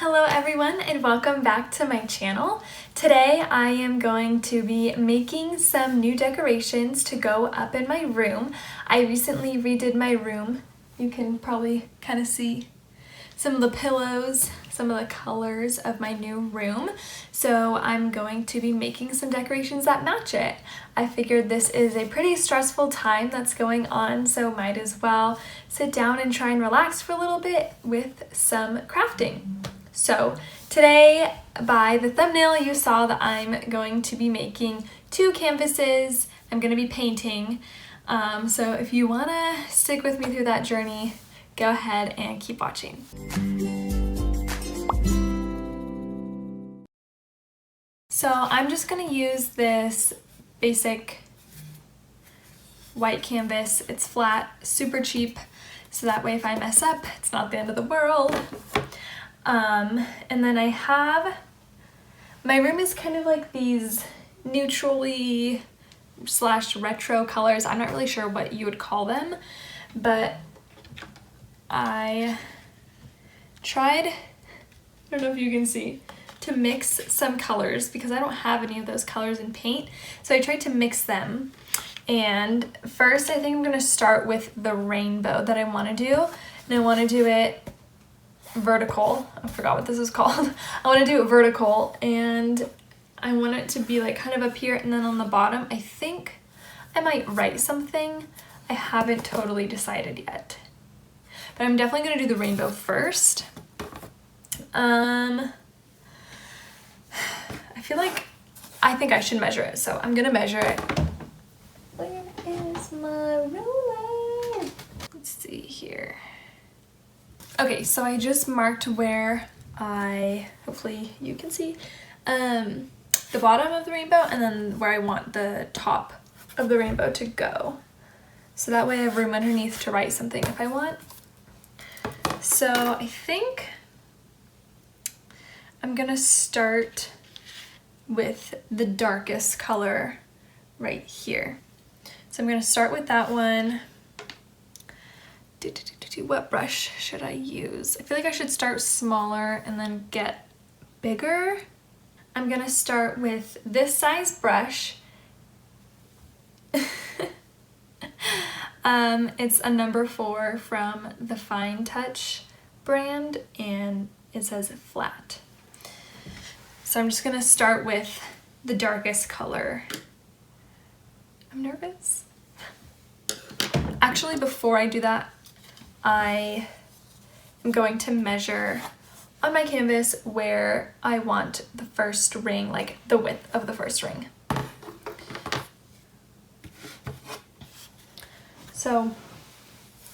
Hello everyone and welcome back to my channel. Today I am going to be making some new decorations to go up in my room. I recently redid my room. You can probably kind of see some of the pillows, some of the colors of my new room. So I'm going to be making some decorations that match it. I figured this is a pretty stressful time that's going on, so might as well sit down and try and relax for a little bit with some crafting. So today, by the thumbnail, you saw that I'm going to be making 2 canvases. I'm going to be painting. So if you want to stick with me through that journey, go ahead and keep watching. So I'm just going to use this basic white canvas. It's flat, super cheap, so that way if I mess up, it's not the end of the world. And then I have, my room is kind of like these neutrally / retro colors. I'm not really sure what you would call them, but I tried, I don't know if you can see, to mix some colors because I don't have any of those colors in paint. So I tried to mix them. And first I think I'm gonna start with the rainbow that I wanna do. And I wanna do it vertical. I forgot what this is called. I want to do it vertical and I want it to be like kind of up here, and then on the bottom I think I might write something. I haven't totally decided yet, but I'm definitely going to do the rainbow first. I feel like I think I should measure it, so I'm gonna measure it. Where is my ruler? Let's see here. Okay, so I just marked where hopefully you can see, the bottom of the rainbow, and then where I want the top of the rainbow to go. So that way I have room underneath to write something if I want. So I think I'm gonna start with the darkest color right here. So I'm gonna start with that one. What brush should I use? I feel like I should start smaller and then get bigger. I'm gonna start with this size brush. It's a number 4 from the Fine Touch brand, and it says flat. So I'm just gonna start with the darkest color. I'm nervous. Actually, before I do that, I am going to measure on my canvas where I want the first ring, like the width of the first ring. So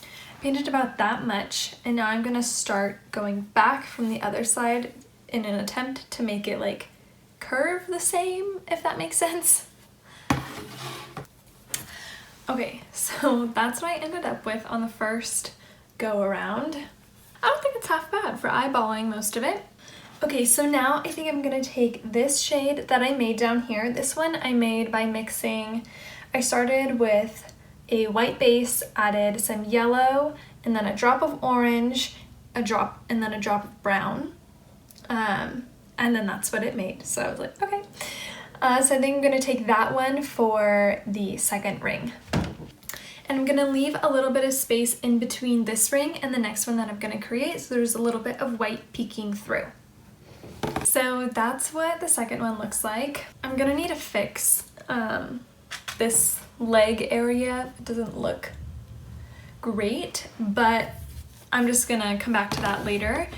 I painted about that much, and now I'm gonna start going back from the other side in an attempt to make it like curve the same, if that makes sense. Okay, so that's what I ended up with on the first go around. I don't think it's half bad for eyeballing most of it. Okay, so now I think I'm gonna take this shade that I made down here. This one I made by mixing, I started with a white base, added some yellow, and then a drop of orange, and then a drop of brown. And then that's what it made. So I was like, okay. So I think I'm gonna take that one for the second ring. And I'm gonna leave a little bit of space in between this ring and the next one that I'm gonna create, so there's a little bit of white peeking through. So that's what the second one looks like. I'm gonna need to fix this leg area. It doesn't look great, but I'm just gonna come back to that later.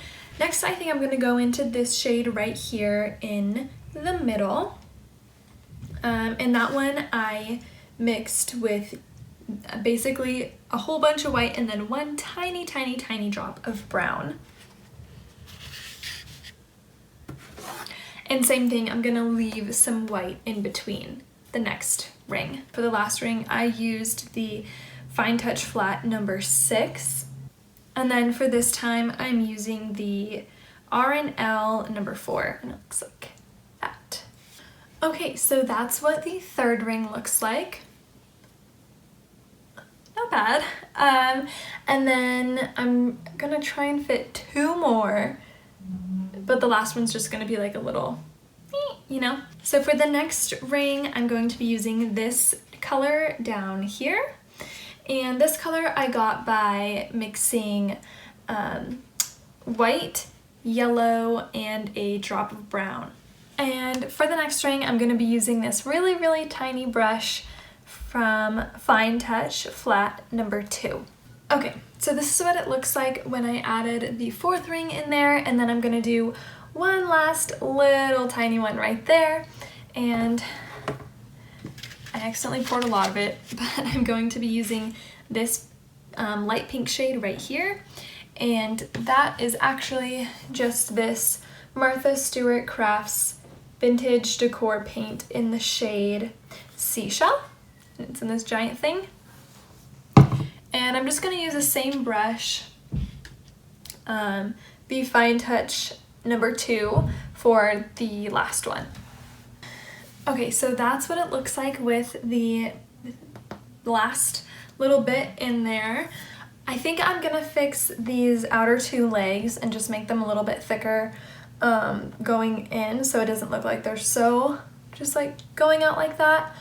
Next, I think I'm gonna go into this shade right here in the middle. And that one I mixed with basically a whole bunch of white and then one tiny drop of brown. And same thing, I'm gonna leave some white in between the next ring. For the last ring, I used the Fine Touch Flat number 6. And then for this time, I'm using the R&L number 4, and it looks like that. Okay, so that's what the third ring looks like. Not bad. And then I'm gonna try and fit 2 more but the last one's just gonna be like a little, you know? So for the next ring, I'm going to be using this color down here. And this color I got by mixing white, yellow, and a drop of brown. And for the next ring, I'm gonna be using this really, really tiny brush from Fine Touch Flat number 2. Okay, so this is what it looks like when I added the 4th ring in there, and then I'm gonna do one last little tiny one right there. And I accidentally poured a lot of it, but I'm going to be using this light pink shade right here. And that is actually just this Martha Stewart Crafts Vintage Decor paint in the shade Seashell. It's in this giant thing. And I'm just going to use the same brush, Be Fine Touch number 2, for the last one. Okay, so that's what it looks like with the last little bit in there. I think I'm going to fix these outer 2 legs and just make them a little bit thicker going in, so it doesn't look like they're so just like going out like that.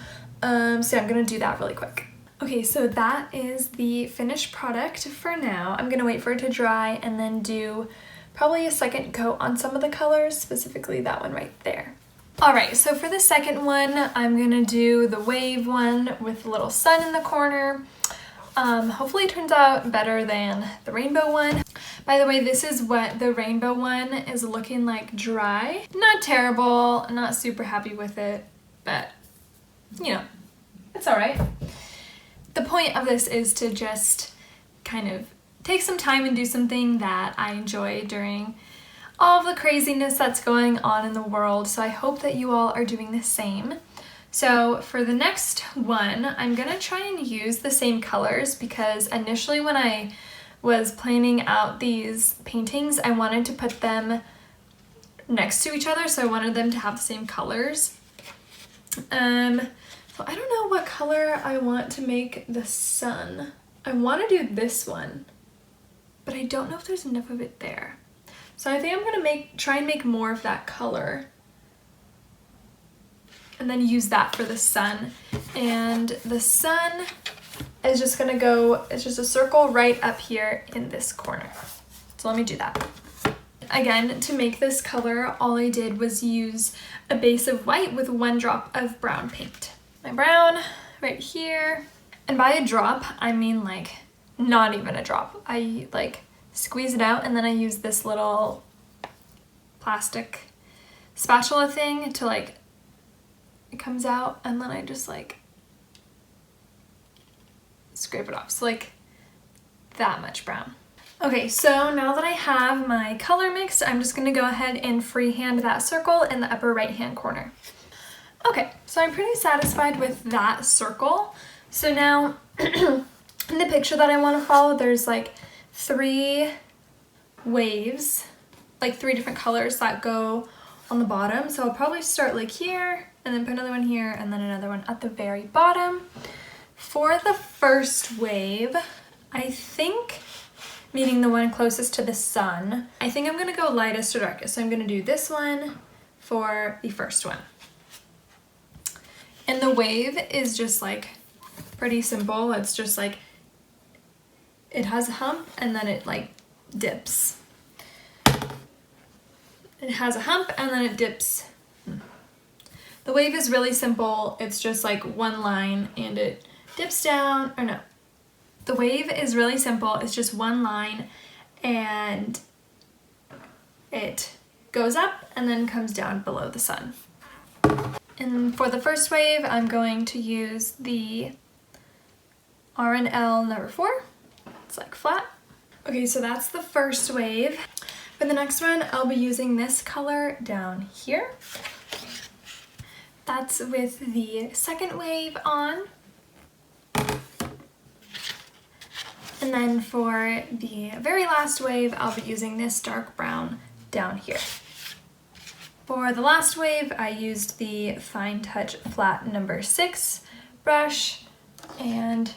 So I'm going to do that really quick. Okay, so that is the finished product for now. I'm gonna wait for it to dry and then do probably a second coat on some of the colors, specifically that one right there. All right, so for the second one, I'm gonna do the wave one with the little sun in the corner. Hopefully it turns out better than the rainbow one. By the way, this is what the rainbow one is looking like dry. Not terrible, not super happy with it, but you know, it's all right. The point of this is to just kind of take some time and do something that I enjoy during all of the craziness that's going on in the world. So I hope that you all are doing the same. So for the next one, I'm gonna try and use the same colors because initially when I was planning out these paintings, I wanted to put them next to each other. So I wanted them to have the same colors. So I don't know what color I want to make the sun. I want to do this one, but I don't know if there's enough of it there. So I think I'm gonna try and make more of that color and then use that for the sun. And the sun is just gonna go, it's just a circle right up here in this corner. So let me do that. Again, to make this color, all I did was use a base of white with 1 drop of brown paint. My brown right here. And by a drop, I mean like not even a drop. I like squeeze it out and then I use this little plastic spatula thing to like, it comes out and then I just like scrape it off. So like that much brown. Okay, so now that I have my color mixed, I'm just gonna go ahead and freehand that circle in the upper right hand corner. Okay, so I'm pretty satisfied with that circle. So now in the picture that I want to follow, there's like 3 waves, like 3 different colors that go on the bottom. So I'll probably start like here and then put another one here and then another one at the very bottom. For the first wave, I think, meaning the one closest to the sun, I think I'm gonna go lightest to darkest. So I'm gonna do this one for the first one. And the wave is just like pretty simple. It's just like, it has a hump and then it like dips. It has a hump and then it dips. The wave is really simple. It's just like one line and it dips down, or no. The wave is really simple. It's just one line and it goes up and then comes down below the sun. And for the first wave, I'm going to use the R&L number 4. It's like flat. Okay, so that's the first wave. For the next one, I'll be using this color down here. That's with the second wave on. And then for the very last wave, I'll be using this dark brown down here. For the last wave, I used the Fine Touch Flat number 6 brush, and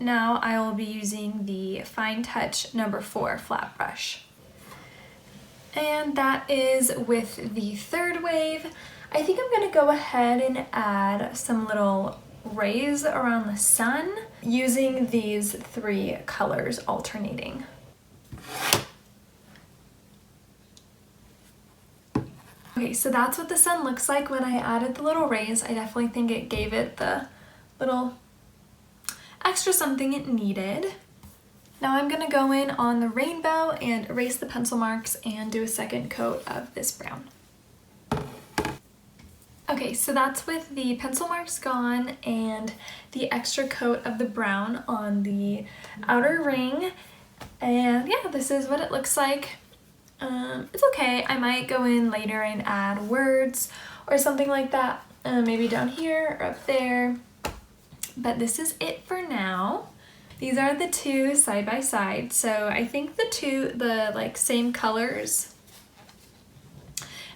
now I will be using the Fine Touch number 4 flat brush. And that is with the third wave. I think I'm gonna go ahead and add some little rays around the sun using these 3 colors alternating. Okay, so that's what the sun looks like when I added the little rays. I definitely think it gave it the little extra something it needed. Now I'm gonna go in on the rainbow and erase the pencil marks and do a second coat of this brown. Okay, so that's with the pencil marks gone and the extra coat of the brown on the outer ring. And yeah, this is what it looks like. It's okay. I might go in later and add words or something like that, maybe down here or up there. But this is it for now. These are the 2 side by side. So I think the like same colors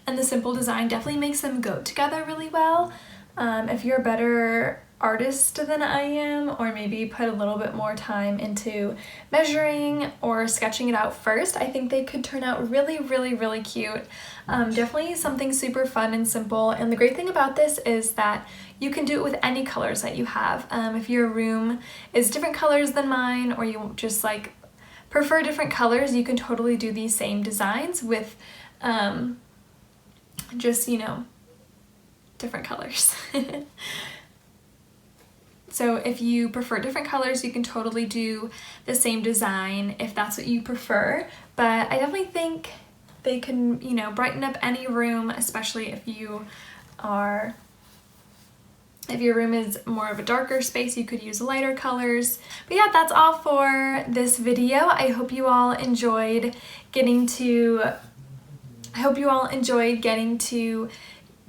and the simple design definitely makes them go together really well. If you're a better artist than I am, or maybe put a little bit more time into measuring or sketching it out first, I think they could turn out really, really, really cute. Definitely something super fun and simple. And the great thing about this is that you can do it with any colors that you have. If your room is different colors than mine, or you just like prefer different colors, you can totally do these same designs with just, you know, different colors. So if you prefer different colors, you can totally do the same design if that's what you prefer. But I definitely think they can, you know, brighten up any room, especially if your room is more of a darker space, you could use lighter colors. But yeah, that's all for this video. I hope you all enjoyed getting to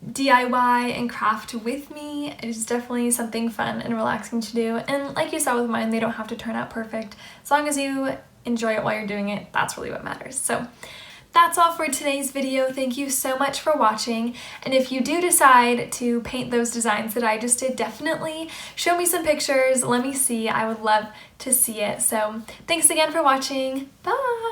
DIY and craft with me. It is definitely something fun and relaxing to do. And like you saw with mine, they don't have to turn out perfect. As long as you enjoy it while you're doing it, that's really what matters. So that's all for today's video. Thank you so much for watching. And if you do decide to paint those designs that I just did, definitely show me some pictures. Let me see. I would love to see it. So thanks again for watching. Bye!